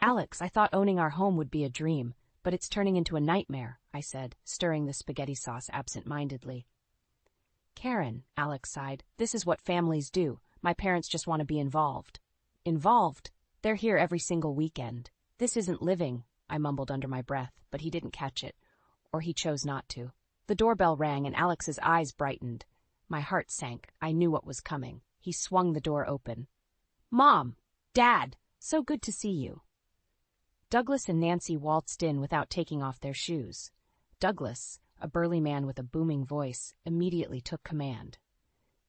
Alex, I thought owning our home would be a dream, but it's turning into a nightmare, I said, stirring the spaghetti sauce absent-mindedly. Karen, Alex sighed, this is what families do. My parents just want to be involved. Involved? They're here every single weekend. This isn't living, I mumbled under my breath, but he didn't catch it, or he chose not to. The doorbell rang and Alex's eyes brightened. My heart sank. I knew what was coming. He swung the door open. Mom! Dad! So good to see you. Douglas and Nancy waltzed in without taking off their shoes. Douglas, a burly man with a booming voice, immediately took command.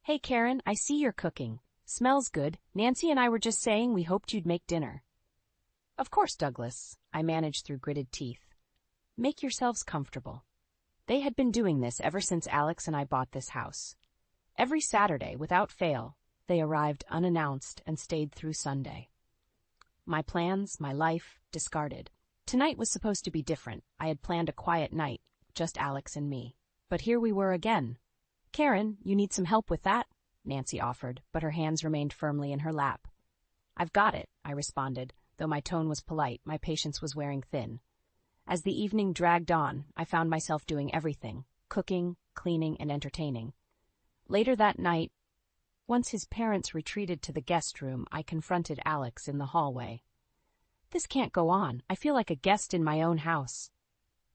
Hey, Karen, I see you're cooking. Smells good. Nancy and I were just saying we hoped you'd make dinner. Of course, Douglas, I managed through gritted teeth. Make yourselves comfortable. They had been doing this ever since Alex and I bought this house. Every Saturday, without fail, they arrived unannounced and stayed through Sunday. My plans, my life, discarded. Tonight was supposed to be different. I had planned a quiet night, just Alex and me. But here we were again. Karen, you need some help with that? Nancy offered, but her hands remained firmly in her lap. I've got it, I responded, though my tone was polite, my patience was wearing thin. As the evening dragged on, I found myself doing everything, cooking, cleaning, and entertaining. Later that night, once his parents retreated to the guest room, I confronted Alex in the hallway. This can't go on. I feel like a guest in my own house.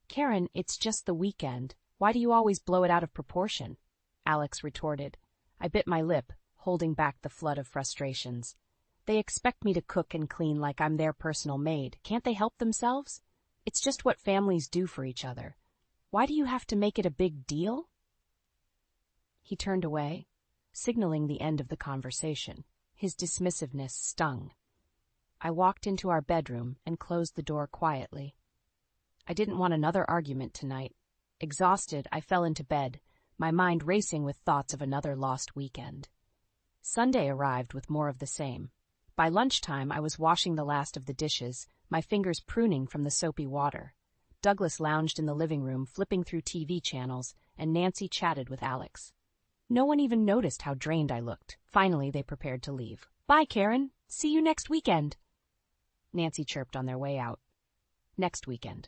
Karen, it's just the weekend. Why do you always blow it out of proportion? Alex retorted. I bit my lip, holding back the flood of frustrations. They expect me to cook and clean like I'm their personal maid. Can't they help themselves? It's just what families do for each other. Why do you have to make it a big deal? He turned away, signaling the end of the conversation. His dismissiveness stung. I walked into our bedroom and closed the door quietly. I didn't want another argument tonight. Exhausted, I fell into bed, my mind racing with thoughts of another lost weekend. Sunday arrived with more of the same. By lunchtime, I was washing the last of the dishes, my fingers pruning from the soapy water. Douglas lounged in the living room, flipping through TV channels, and Nancy chatted with Alex. No one even noticed how drained I looked. Finally, they prepared to leave. Bye, Karen. See you next weekend. Nancy chirped on their way out. Next weekend.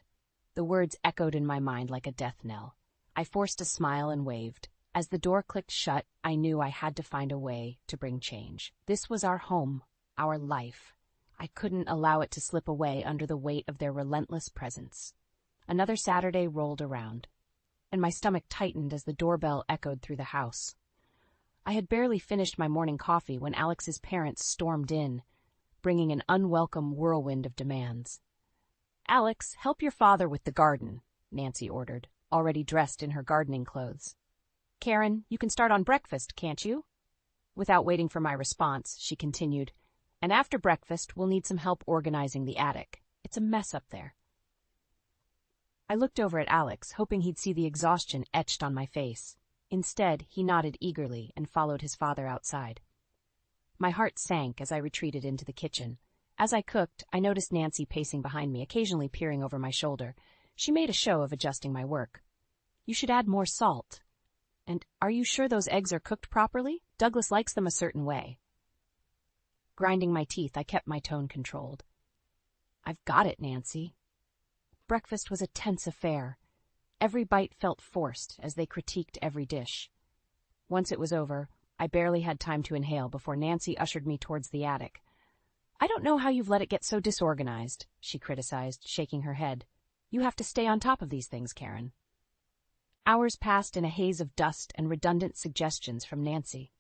The words echoed in my mind like a death knell. I forced a smile and waved. As the door clicked shut, I knew I had to find a way to bring change. This was our home, our life. I couldn't allow it to slip away under the weight of their relentless presence. Another Saturday rolled around, and my stomach tightened as the doorbell echoed through the house. I had barely finished my morning coffee when Alex's parents stormed in, bringing an unwelcome whirlwind of demands. Alex, help your father with the garden, Nancy ordered, already dressed in her gardening clothes. Karen, you can start on breakfast, can't you? Without waiting for my response, she continued, and after breakfast, we'll need some help organizing the attic. It's a mess up there. I looked over at Alex, hoping he'd see the exhaustion etched on my face. Instead, he nodded eagerly and followed his father outside. My heart sank as I retreated into the kitchen. As I cooked, I noticed Nancy pacing behind me, occasionally peering over my shoulder. She made a show of adjusting my work. You should add more salt. And are you sure those eggs are cooked properly? Douglas likes them a certain way. Grinding my teeth, I kept my tone controlled. I've got it, Nancy. Breakfast was a tense affair. Every bite felt forced as they critiqued every dish. Once it was over, I barely had time to inhale before Nancy ushered me towards the attic. I don't know how you've let it get so disorganized, she criticized, shaking her head. You have to stay on top of these things, Karen. Hours passed in a haze of dust and redundant suggestions from Nancy.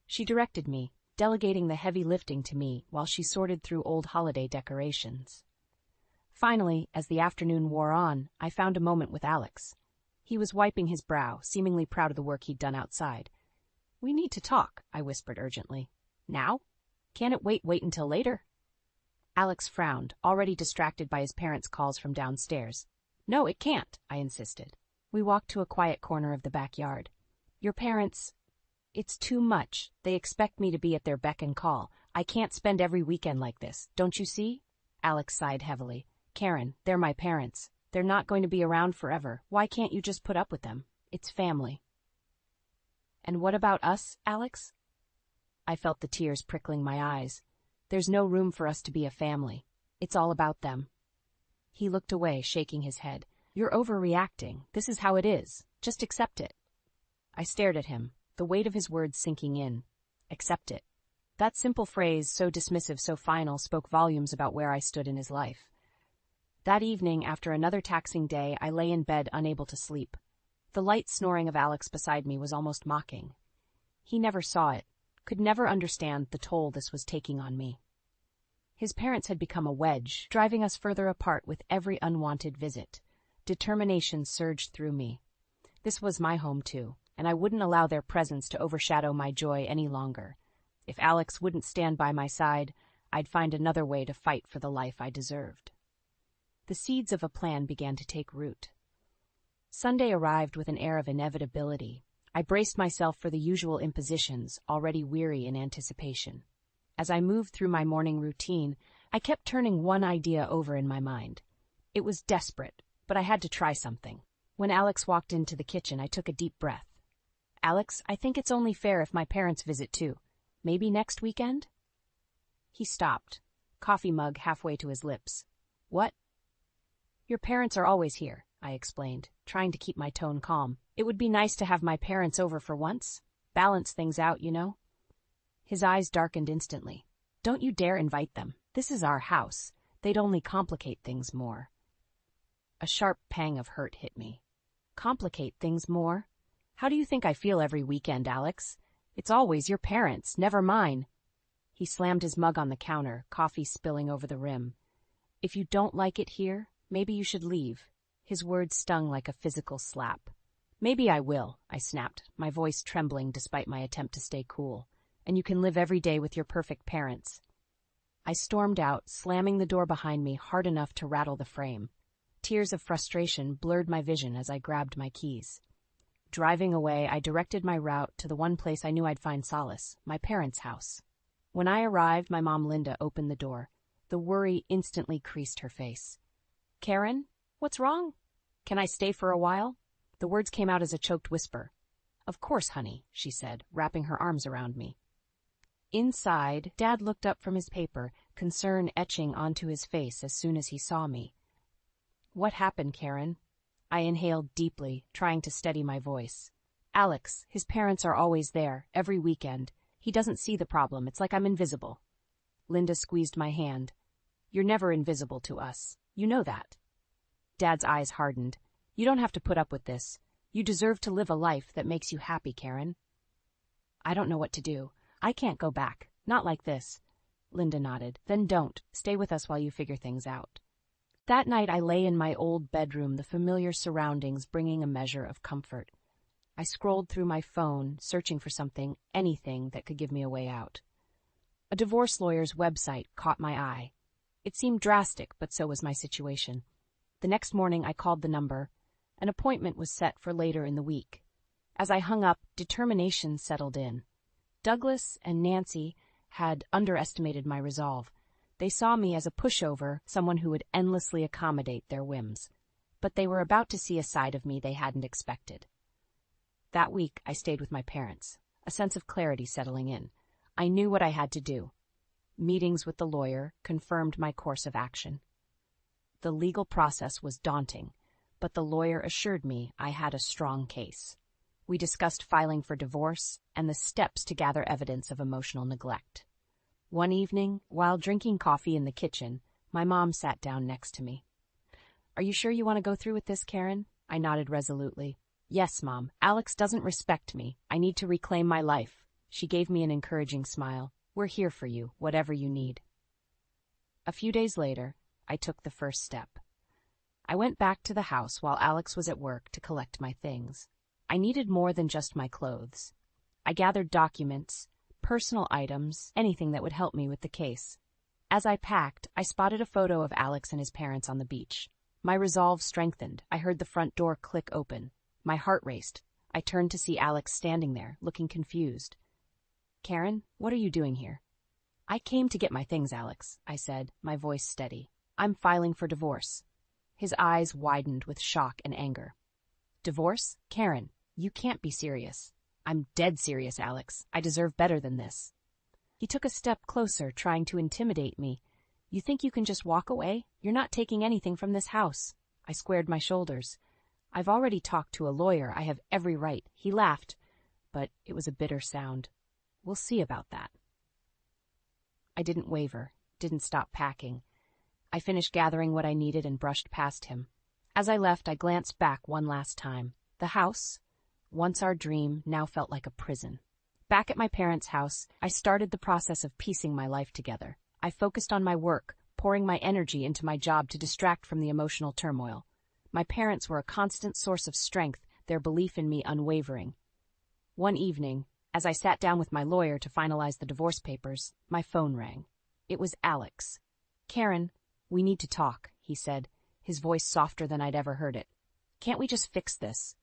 She directed me, delegating the heavy lifting to me while she sorted through old holiday decorations. Finally, as the afternoon wore on, I found a moment with Alex. He was wiping his brow, seemingly proud of the work he'd done outside. We need to talk, I whispered urgently. Now? Can't it wait until later? Alex frowned, already distracted by his parents' calls from downstairs. No, it can't, I insisted. We walked to a quiet corner of the backyard. Your parents... It's too much. They expect me to be at their beck and call. I can't spend every weekend like this, don't you see? Alex sighed heavily. Karen, they're my parents. They're not going to be around forever. Why can't you just put up with them? It's family. And what about us, Alex? I felt the tears prickling my eyes. There's no room for us to be a family. It's all about them. He looked away, shaking his head. You're overreacting. This is how it is. Just accept it. I stared at him, the weight of his words sinking in. Accept it. That simple phrase, so dismissive, so final, spoke volumes about where I stood in his life. That evening, after another taxing day, I lay in bed unable to sleep. The light snoring of Alex beside me was almost mocking. He never saw it, could never understand the toll this was taking on me. His parents had become a wedge, driving us further apart with every unwanted visit. Determination surged through me. This was my home too, and I wouldn't allow their presence to overshadow my joy any longer. If Alex wouldn't stand by my side, I'd find another way to fight for the life I deserved. The seeds of a plan began to take root. Sunday arrived with an air of inevitability. I braced myself for the usual impositions, already weary in anticipation. As I moved through my morning routine, I kept turning one idea over in my mind. It was desperate, but I had to try something. When Alex walked into the kitchen, I took a deep breath. Alex, I think it's only fair if my parents visit too. Maybe next weekend? He stopped, coffee mug halfway to his lips. What? Your parents are always here, I explained, trying to keep my tone calm. It would be nice to have my parents over for once. Balance things out, you know? His eyes darkened instantly. Don't you dare invite them. This is our house. They'd only complicate things more. A sharp pang of hurt hit me. Complicate things more? How do you think I feel every weekend, Alex? It's always your parents, never mine. He slammed his mug on the counter, coffee spilling over the rim. If you don't like it here, maybe you should leave. His words stung like a physical slap. Maybe I will, I snapped, my voice trembling despite my attempt to stay cool. And you can live every day with your perfect parents. I stormed out, slamming the door behind me hard enough to rattle the frame. Tears of frustration blurred my vision as I grabbed my keys. Driving away, I directed my route to the one place I knew I'd find solace, my parents' house. When I arrived, my mom Linda opened the door. The worry instantly creased her face. Karen, what's wrong? Can I stay for a while? The words came out as a choked whisper. Of course, honey, she said, wrapping her arms around me. Inside, Dad looked up from his paper, concern etching onto his face as soon as he saw me. What happened, Karen? I inhaled deeply, trying to steady my voice. Alex, his parents are always there, every weekend. He doesn't see the problem. It's like I'm invisible. Linda squeezed my hand. You're never invisible to us. You know that. Dad's eyes hardened. You don't have to put up with this. You deserve to live a life that makes you happy, Karen. I don't know what to do. I can't go back. Not like this. Linda nodded. Then don't. Stay with us while you figure things out. That night I lay in my old bedroom, the familiar surroundings bringing a measure of comfort. I scrolled through my phone, searching for something, anything that could give me a way out. A divorce lawyer's website caught my eye. It seemed drastic, but so was my situation. The next morning I called the number. An appointment was set for later in the week. As I hung up, determination settled in. Douglas and Nancy had underestimated my resolve. They saw me as a pushover, someone who would endlessly accommodate their whims. But they were about to see a side of me they hadn't expected. That week, I stayed with my parents, a sense of clarity settling in. I knew what I had to do. Meetings with the lawyer confirmed my course of action. The legal process was daunting, but the lawyer assured me I had a strong case. We discussed filing for divorce and the steps to gather evidence of emotional neglect. One evening, while drinking coffee in the kitchen, my mom sat down next to me. Are you sure you want to go through with this, Karen? I nodded resolutely. Yes, Mom. Alex doesn't respect me. I need to reclaim my life. She gave me an encouraging smile. We're here for you, whatever you need. A few days later, I took the first step. I went back to the house while Alex was at work to collect my things. I needed more than just my clothes. I gathered documents, personal items, anything that would help me with the case. As I packed, I spotted a photo of Alex and his parents on the beach. My resolve strengthened. I heard the front door click open. My heart raced. I turned to see Alex standing there, looking confused. Karen, what are you doing here? I came to get my things, Alex, I said, my voice steady. I'm filing for divorce. His eyes widened with shock and anger. Divorce? Karen, you can't be serious. I'm dead serious, Alex. I deserve better than this. He took a step closer, trying to intimidate me. You think you can just walk away? You're not taking anything from this house. I squared my shoulders. I've already talked to a lawyer. I have every right. He laughed, but it was a bitter sound. We'll see about that. I didn't waver, didn't stop packing. I finished gathering what I needed and brushed past him. As I left, I glanced back one last time. The house, once our dream, now felt like a prison. Back at my parents' house, I started the process of piecing my life together. I focused on my work, pouring my energy into my job to distract from the emotional turmoil. My parents were a constant source of strength, their belief in me unwavering. One evening, as I sat down with my lawyer to finalize the divorce papers, my phone rang. It was Alex. "Karen, we need to talk," he said, his voice softer than I'd ever heard it. "Can't we just fix this?"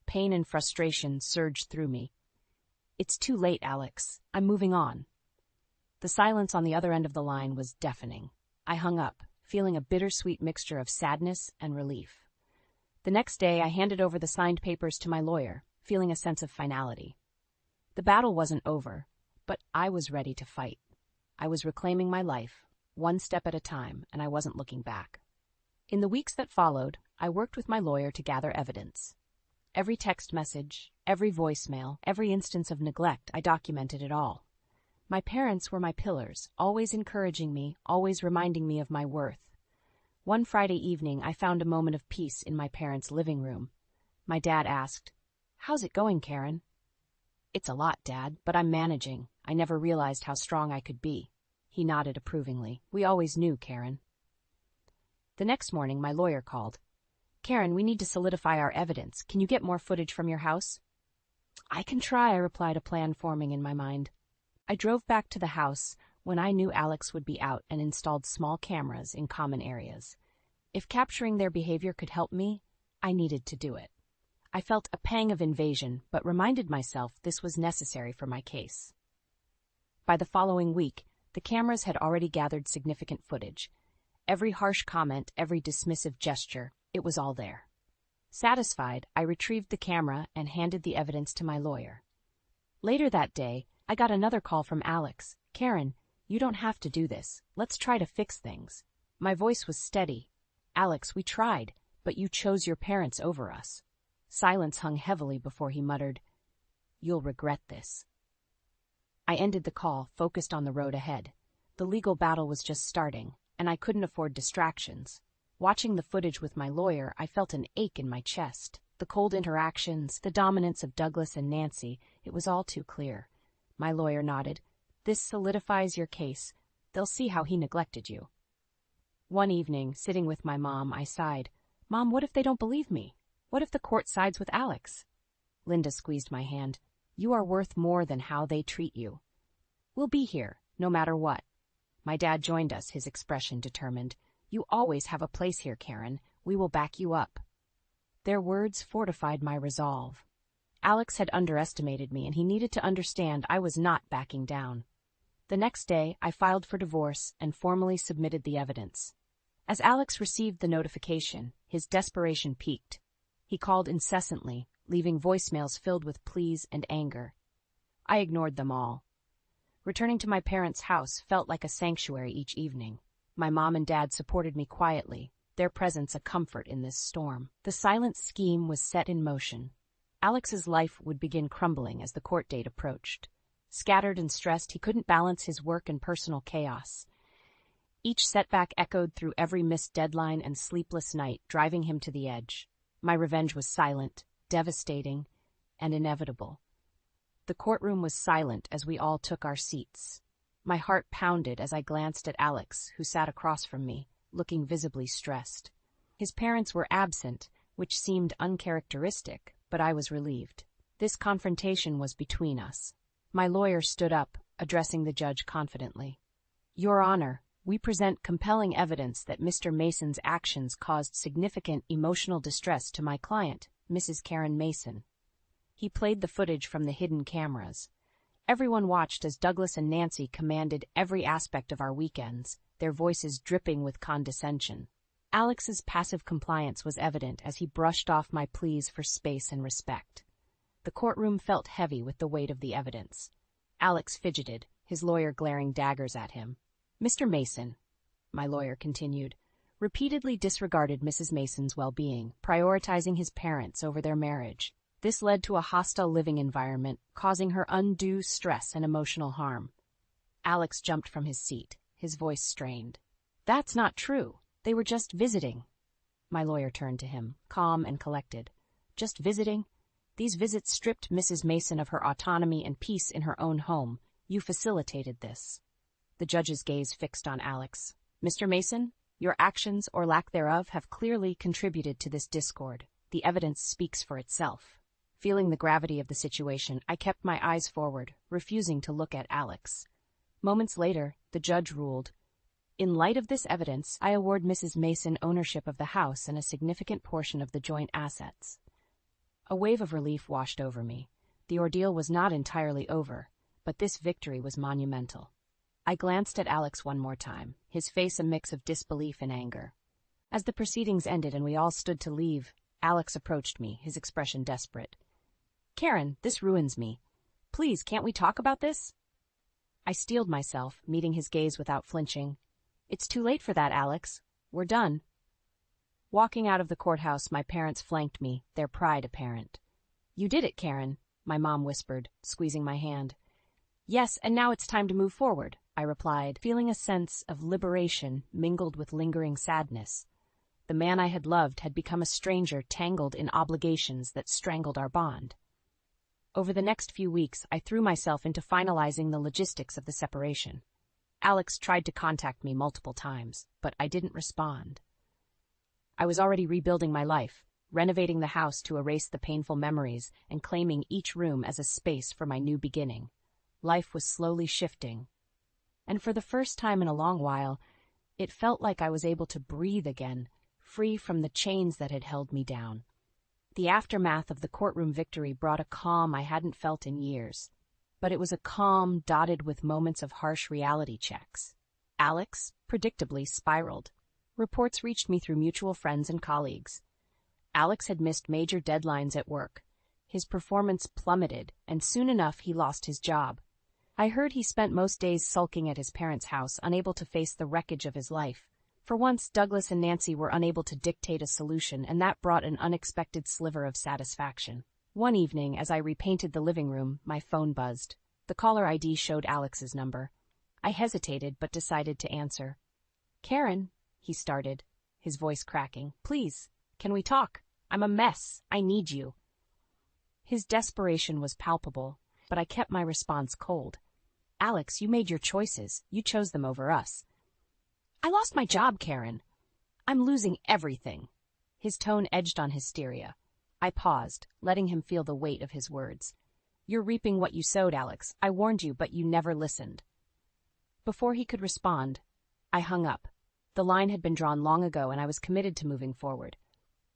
Pain and frustration surged through me. "It's too late, Alex. I'm moving on." The silence on the other end of the line was deafening. I hung up, feeling a bittersweet mixture of sadness and relief. The next day, I handed over the signed papers to my lawyer, feeling a sense of finality. The battle wasn't over, but I was ready to fight. I was reclaiming my life, one step at a time, and I wasn't looking back. In the weeks that followed, I worked with my lawyer to gather evidence. Every text message, every voicemail, every instance of neglect, I documented it all. My parents were my pillars, always encouraging me, always reminding me of my worth. One Friday evening, I found a moment of peace in my parents' living room. My dad asked, "How's it going, Karen?" "It's a lot, Dad, but I'm managing. I never realized how strong I could be." He nodded approvingly. "We always knew, Karen." The next morning, my lawyer called. "Karen, we need to solidify our evidence. Can you get more footage from your house?" "I can try," I replied, a plan forming in my mind. I drove back to the house when I knew Alex would be out and installed small cameras in common areas. If capturing their behavior could help me, I needed to do it. I felt a pang of invasion, but reminded myself this was necessary for my case. By the following week, the cameras had already gathered significant footage. Every harsh comment, every dismissive gesture, it was all there. Satisfied, I retrieved the camera and handed the evidence to my lawyer. Later that day, I got another call from Alex. "Karen, you don't have to do this. Let's try to fix things." My voice was steady. "Alex, we tried, but you chose your parents over us." Silence hung heavily before he muttered, "You'll regret this." I ended the call, focused on the road ahead. The legal battle was just starting, and I couldn't afford distractions. Watching the footage with my lawyer, I felt an ache in my chest. The cold interactions, the dominance of Douglas and Nancy, it was all too clear. My lawyer nodded. "This solidifies your case. They'll see how he neglected you." One evening, sitting with my mom, I sighed. "Mom, what if they don't believe me? What if the court sides with Alex?" Linda squeezed my hand. "You are worth more than how they treat you. We'll be here, no matter what." My dad joined us, his expression determined. "You always have a place here, Karen. We will back you up." Their words fortified my resolve. Alex had underestimated me, and he needed to understand I was not backing down. The next day, I filed for divorce and formally submitted the evidence. As Alex received the notification, his desperation peaked. He called incessantly, leaving voicemails filled with pleas and anger. I ignored them all. Returning to my parents' house felt like a sanctuary each evening. My mom and dad supported me quietly, their presence a comfort in this storm. The silent scheme was set in motion. Alex's life would begin crumbling as the court date approached. Scattered and stressed, he couldn't balance his work and personal chaos. Each setback echoed through every missed deadline and sleepless night, driving him to the edge. My revenge was silent, devastating, and inevitable. The courtroom was silent as we all took our seats. My heart pounded as I glanced at Alex, who sat across from me, looking visibly stressed. His parents were absent, which seemed uncharacteristic, but I was relieved. This confrontation was between us. My lawyer stood up, addressing the judge confidently. "Your Honor, we present compelling evidence that Mr. Mason's actions caused significant emotional distress to my client, Mrs. Karen Mason." He played the footage from the hidden cameras. Everyone watched as Douglas and Nancy commanded every aspect of our weekends, their voices dripping with condescension. Alex's passive compliance was evident as he brushed off my pleas for space and respect. The courtroom felt heavy with the weight of the evidence. Alex fidgeted, his lawyer glaring daggers at him. "Mr. Mason, my lawyer continued, repeatedly disregarded Mrs. Mason's well-being, prioritizing his parents over their marriage. This led to a hostile living environment, causing her undue stress and emotional harm. Alex jumped from his seat, his voice strained. That's not true. They were just visiting. My lawyer turned to him, calm and collected. Just visiting? These visits stripped Mrs. Mason of her autonomy and peace in her own home. You facilitated this. The judge's gaze fixed on Alex. Mr. Mason, your actions or lack thereof have clearly contributed to this discord. The evidence speaks for itself. Feeling the gravity of the situation, I kept my eyes forward, refusing to look at Alex. Moments later, the judge ruled, in light of this evidence, I award Mrs. Mason ownership of the house and a significant portion of the joint assets. A wave of relief washed over me. The ordeal was not entirely over, but this victory was monumental. I glanced at Alex one more time, his face a mix of disbelief and anger. As the proceedings ended and we all stood to leave, Alex approached me, his expression desperate. Karen, this ruins me. Please, can't we talk about this? I steeled myself, meeting his gaze without flinching. It's too late for that, Alex. We're done. Walking out of the courthouse, my parents flanked me, their pride apparent. You did it, Karen, my mom whispered, squeezing my hand. Yes, and now it's time to move forward, I replied, feeling a sense of liberation mingled with lingering sadness. The man I had loved had become a stranger tangled in obligations that strangled our bond. Over the next few weeks, I threw myself into finalizing the logistics of the separation. Alex tried to contact me multiple times, but I didn't respond. I was already rebuilding my life, renovating the house to erase the painful memories and claiming each room as a space for my new beginning. Life was slowly shifting. And for the first time in a long while, it felt like I was able to breathe again, free from the chains that had held me down. The aftermath of the courtroom victory brought a calm I hadn't felt in years. But it was a calm dotted with moments of harsh reality checks. Alex, predictably, spiraled. Reports reached me through mutual friends and colleagues. Alex had missed major deadlines at work. His performance plummeted, and soon enough he lost his job. I heard he spent most days sulking at his parents' house, unable to face the wreckage of his life. For once, Douglas and Nancy were unable to dictate a solution, and that brought an unexpected sliver of satisfaction. One evening, as I repainted the living room, my phone buzzed. The caller ID showed Alex's number. I hesitated, but decided to answer. Karen, he started, his voice cracking. Please, can we talk? I'm a mess. I need you. His desperation was palpable, but I kept my response cold. Alex, you made your choices. You chose them over us. I lost my job, Karen. I'm losing everything. His tone edged on hysteria. I paused, letting him feel the weight of his words. You're reaping what you sowed, Alex. I warned you, but you never listened. Before he could respond, I hung up. The line had been drawn long ago, and I was committed to moving forward.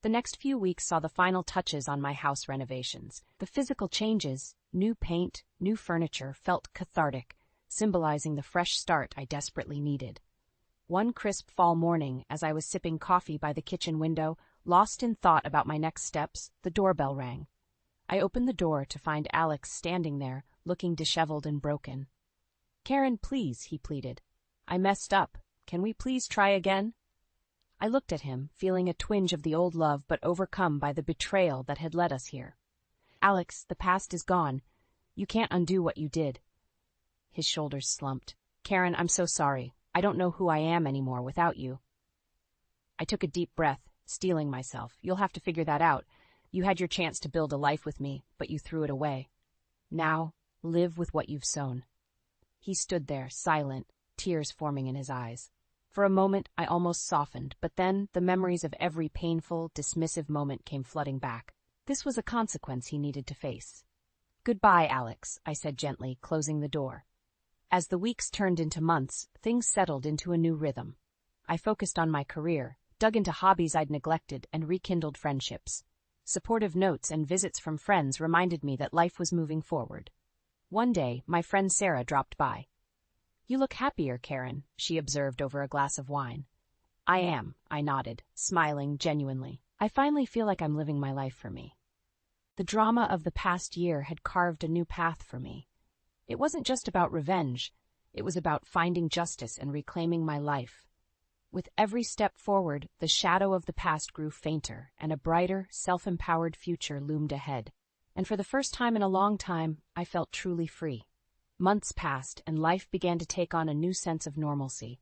The next few weeks saw the final touches on my house renovations. The physical changes, new paint, new furniture, felt cathartic, symbolizing the fresh start I desperately needed. One crisp fall morning, as I was sipping coffee by the kitchen window, lost in thought about my next steps, the doorbell rang. I opened the door to find Alex standing there, looking disheveled and broken. Karen, please, he pleaded. I messed up. Can we please try again? I looked at him, feeling a twinge of the old love but overcome by the betrayal that had led us here. Alex, the past is gone. You can't undo what you did. His shoulders slumped. Karen, I'm so sorry. I don't know who I am anymore without you. I took a deep breath, steeling myself. You'll have to figure that out. You had your chance to build a life with me, but you threw it away. Now, live with what you've sown. He stood there, silent, tears forming in his eyes. For a moment, I almost softened, but then the memories of every painful, dismissive moment came flooding back. This was a consequence he needed to face. Goodbye, Alex, I said gently, closing the door. As the weeks turned into months, things settled into a new rhythm. I focused on my career, dug into hobbies I'd neglected, and rekindled friendships. Supportive notes and visits from friends reminded me that life was moving forward. One day, my friend Sarah dropped by. You look happier, Karen, she observed over a glass of wine. I am, I nodded, smiling genuinely. I finally feel like I'm living my life for me. The drama of the past year had carved a new path for me. It wasn't just about revenge. It was about finding justice and reclaiming my life. With every step forward, the shadow of the past grew fainter, and a brighter, self-empowered future loomed ahead. And for the first time in a long time, I felt truly free. Months passed, and life began to take on a new sense of normalcy.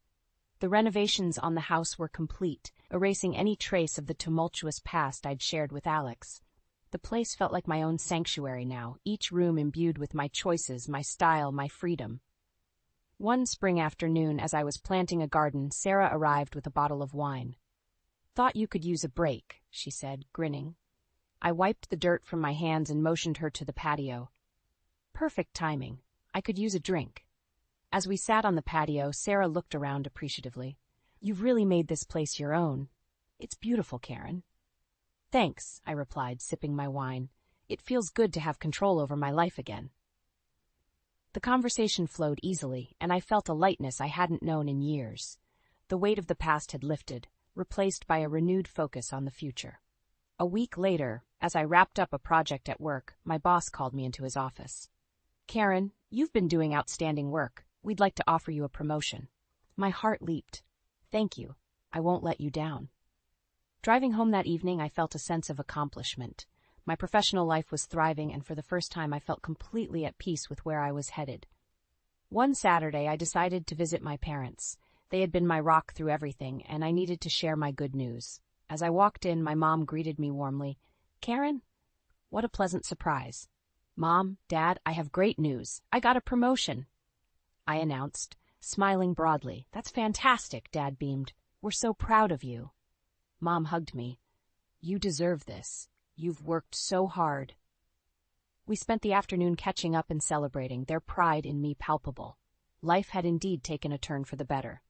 The renovations on the house were complete, erasing any trace of the tumultuous past I'd shared with Alex. The place felt like my own sanctuary now, each room imbued with my choices, my style, my freedom. One spring afternoon, as I was planting a garden, Sarah arrived with a bottle of wine. "Thought you could use a break," she said, grinning. I wiped the dirt from my hands and motioned her to the patio. Perfect timing. I could use a drink. As we sat on the patio, Sarah looked around appreciatively. "You've really made this place your own. It's beautiful, Karen." "Thanks," I replied, sipping my wine. "It feels good to have control over my life again." The conversation flowed easily, and I felt a lightness I hadn't known in years. The weight of the past had lifted, replaced by a renewed focus on the future. A week later, as I wrapped up a project at work, my boss called me into his office. "Karen, you've been doing outstanding work. We'd like to offer you a promotion." My heart leaped. "Thank you. I won't let you down." Driving home that evening, I felt a sense of accomplishment. My professional life was thriving, and for the first time I felt completely at peace with where I was headed. One Saturday, I decided to visit my parents. They had been my rock through everything, and I needed to share my good news. As I walked in, my mom greeted me warmly. "Karen?" What a pleasant surprise. "Mom, Dad, I have great news. I got a promotion," I announced, smiling broadly. "That's fantastic," Dad beamed. "We're so proud of you." Mom hugged me. "You deserve this. You've worked so hard." We spent the afternoon catching up and celebrating, their pride in me palpable. Life had indeed taken a turn for the better.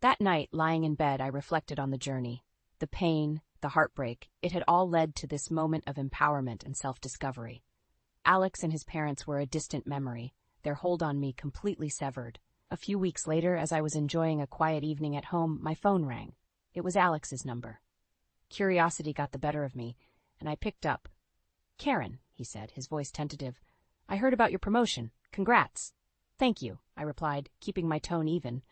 That night, lying in bed, I reflected on the journey. The pain, the heartbreak, it had all led to this moment of empowerment and self-discovery. Alex and his parents were a distant memory, their hold on me completely severed. A few weeks later, as I was enjoying a quiet evening at home, my phone rang. It was Alex's number. Curiosity got the better of me, and I picked up. "Karen," he said, his voice tentative, "I heard about your promotion. Congrats." "Thank you," I replied, keeping my tone even.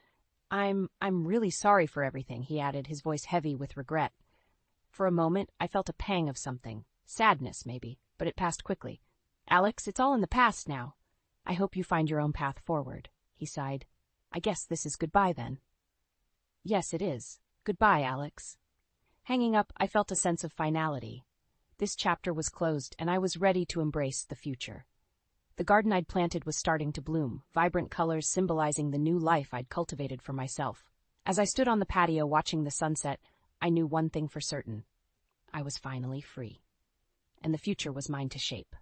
I'm really sorry for everything," he added, his voice heavy with regret. For a moment, I felt a pang of something. Sadness, maybe, but it passed quickly. "Alex, it's all in the past now. I hope you find your own path forward," he sighed. "I guess this is goodbye, then." "Yes, it is. Goodbye, Alex." Hanging up, I felt a sense of finality. This chapter was closed, and I was ready to embrace the future. The garden I'd planted was starting to bloom, vibrant colors symbolizing the new life I'd cultivated for myself. As I stood on the patio watching the sunset, I knew one thing for certain. I was finally free. And the future was mine to shape.